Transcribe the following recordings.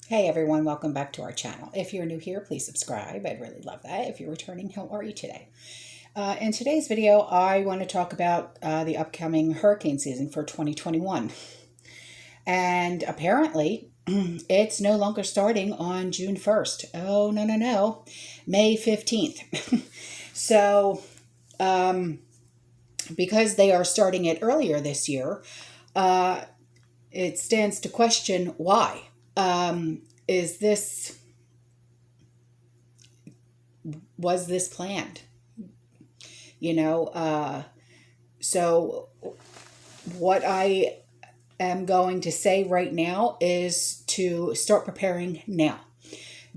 Hey everyone, welcome back to our channel. If you're new here, please subscribe. I'd really love that. If you're returning, how are you today? In today's video, I want to talk about the upcoming hurricane season for 2021. And apparently, it's no longer starting on June 1st. Oh, no, no, no. May 15th. So, because they are starting it earlier this year, it stands to question why. Is this Was this planned? You know, so what I am going to say right now is to start preparing now.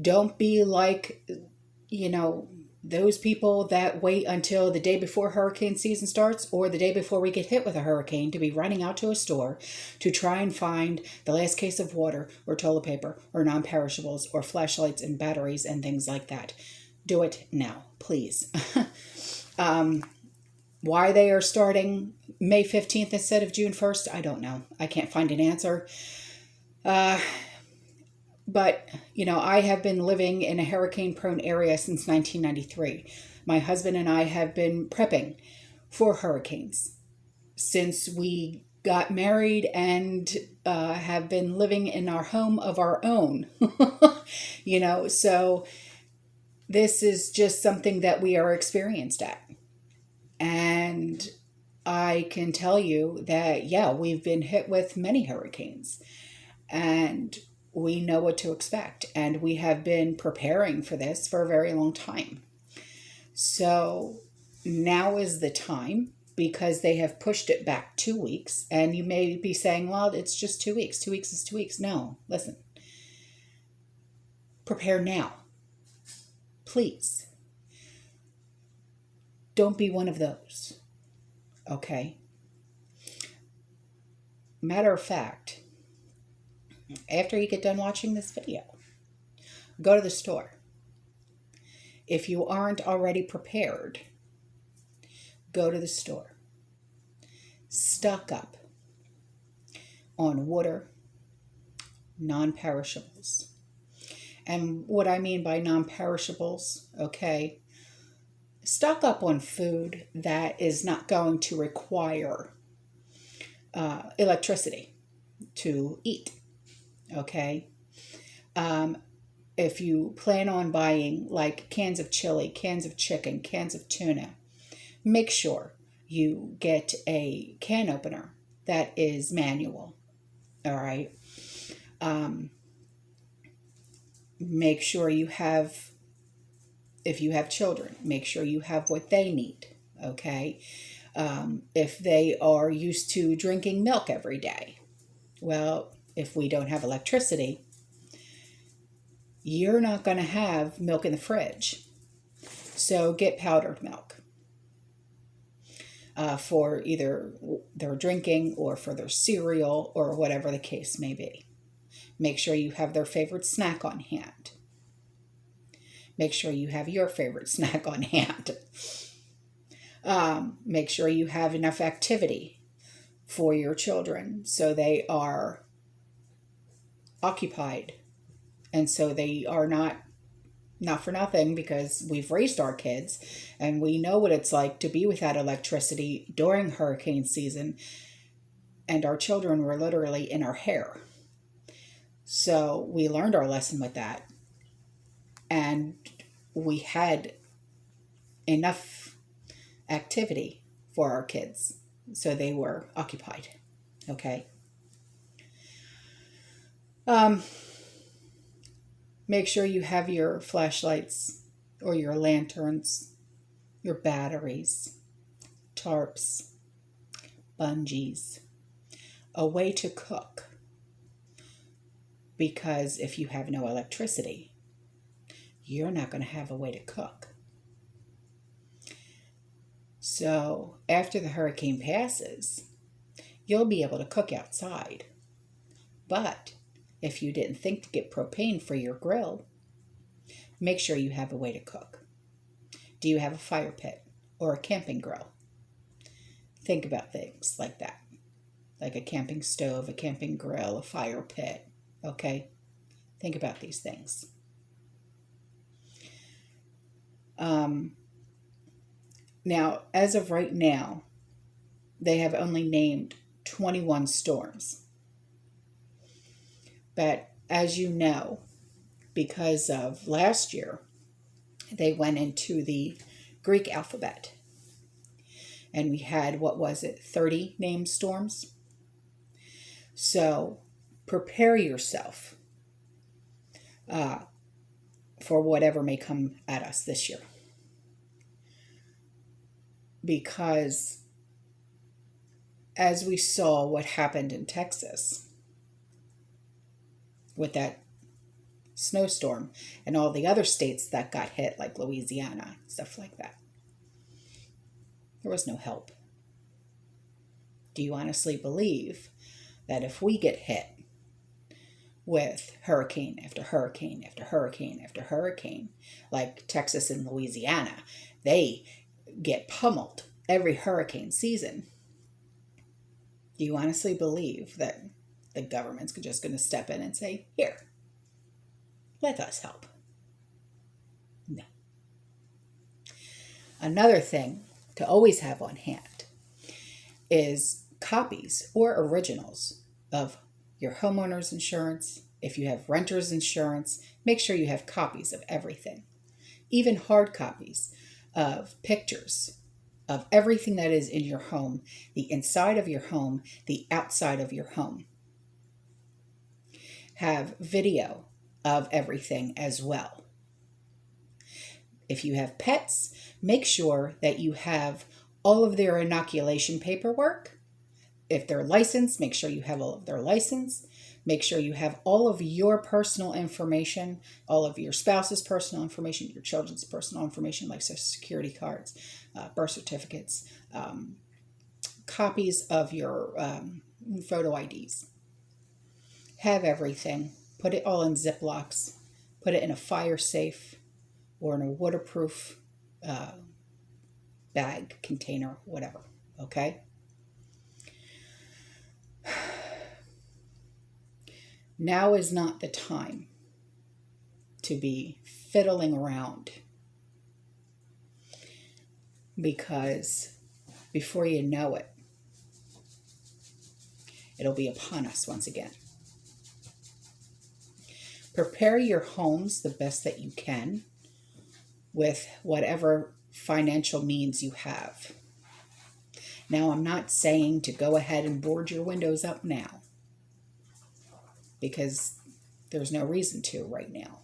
Don't be like, you know, those people that wait until the day before hurricane season starts or the day before we get hit with a hurricane to be running out to a store to try and find the last case of water or toilet paper or non-perishables or flashlights and batteries and things like that. Do it now, please. Why they are starting May 15th instead of June 1st, I don't know. I can't find an answer. But, I have been living in a hurricane prone area since 1993. My husband and I have been prepping for hurricanes since we got married and have been living in our home of our own. So this is just something that we are experienced at. And I can tell you that, yeah, we've been hit with many hurricanes and we know what to expect. And we have been preparing for this for a very long time. So now is the time because they have pushed it back 2 weeks. And you may be saying, well, it's just 2 weeks. 2 weeks is 2 weeks. No, listen. Prepare now. Please. Don't be one of those. Okay? Matter of fact, after you get done watching this video, go to the store. If you aren't already prepared, go to the store. Stock up on water, non-perishables. And what I mean by non-perishables, okay, stock up on food that is not going to require electricity to eat, okay? If you plan on buying like cans of chili, cans of chicken, cans of tuna, make sure you get a can opener that is manual, all right? Make sure you have, if you have children, make sure you have what they need, okay? If they are used to drinking milk every day, well, if we don't have electricity, you're not going to have milk in the fridge. So get powdered milk for either their drinking or for their cereal or whatever the case may be. Make sure you have their favorite snack on hand. Make sure you have your favorite snack on hand. Make sure you have enough activity for your children so they are occupied and so they are not for nothing, because we've raised our kids and we know what it's like to be without electricity during hurricane season, and our children were literally in our hair. So we learned our lesson with that, and we had enough activity for our kids so they were occupied. Okay. Make sure you have your flashlights or your lanterns, your batteries, tarps, bungees, a way to cook. Because if you have no electricity, you're not going to have a way to cook. So after the hurricane passes, you'll be able to cook outside. But if you didn't think to get propane for your grill, make sure you have a way to cook. Do you have a fire pit or a camping grill? Think about things like that, like a camping stove, a camping grill, a fire pit, okay? Think about these things. Now, as of right now, they have only named 21 storms. But as you know, because of last year, they went into the Greek alphabet. And we had, 30 named storms? So prepare yourself for whatever may come at us this year. Because as we saw what happened in Texas with that snowstorm and all the other states that got hit, like Louisiana, stuff like that, there was no help. Do you honestly believe that if we get hit with hurricane after hurricane after hurricane after hurricane, like Texas and Louisiana, they get pummeled every hurricane season? Do you honestly believe that the government's just going to step in and say, here, let us help? No. Another thing to always have on hand is copies or originals of your homeowner's insurance. If you have renter's insurance, make sure you have copies of everything. Even hard copies of pictures of everything that is in your home, the inside of your home, the outside of your home. Have video of everything as well. If you have pets, make sure that you have all of their inoculation paperwork. If they're licensed, make sure you have all of their license. Make sure you have all of your personal information, all of your spouse's personal information, your children's personal information, like Social Security cards, birth certificates, copies of your photo IDs. Have everything. Put it all in Ziplocs. Put it in a fire safe or in a waterproof bag, container, whatever. Okay? Now is not the time to be fiddling around, because before you know it, it'll be upon us once again. Prepare your homes the best that you can with whatever financial means you have. Now, I'm not saying to go ahead and board your windows up now, because there's no reason to right now.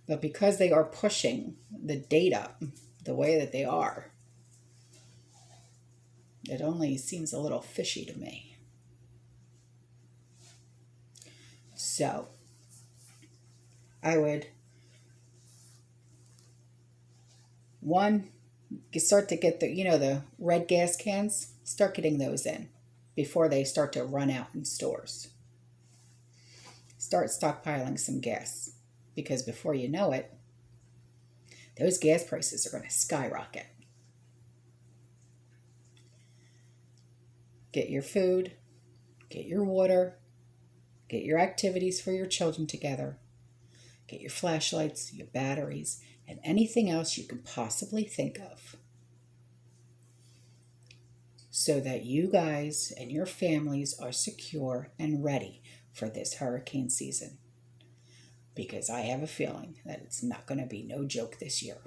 But because they are pushing the data the way that they are, it only seems a little fishy to me. So, I would, start to get the red gas cans, start getting those in before they start to run out in stores. Start stockpiling some gas, because before you know it, those gas prices are going to skyrocket. Get your food, get your water, get your activities for your children together, get your flashlights, your batteries, and anything else you can possibly think of, so that you guys and your families are secure and ready for this hurricane season. Because I have a feeling that it's not going to be no joke this year.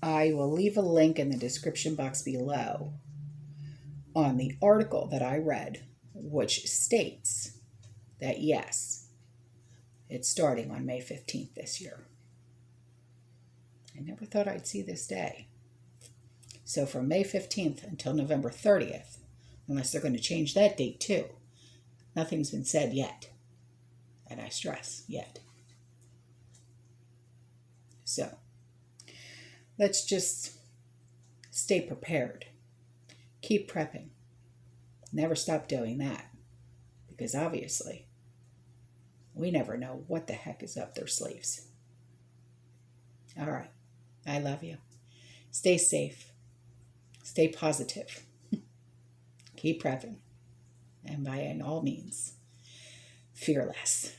I will leave a link in the description box below on the article that I read, which states that yes, it's starting on May 15th this year. I never thought I'd see this day. So from May 15th until November 30th, unless they're going to change that date too, nothing's been said yet. And I stress, yet. So, let's just stay prepared. Keep prepping. Never stop doing that. Because obviously, we never know what the heck is up their sleeves. All right. I love you. Stay safe. Stay positive. keep prepping. And by all means, fearless.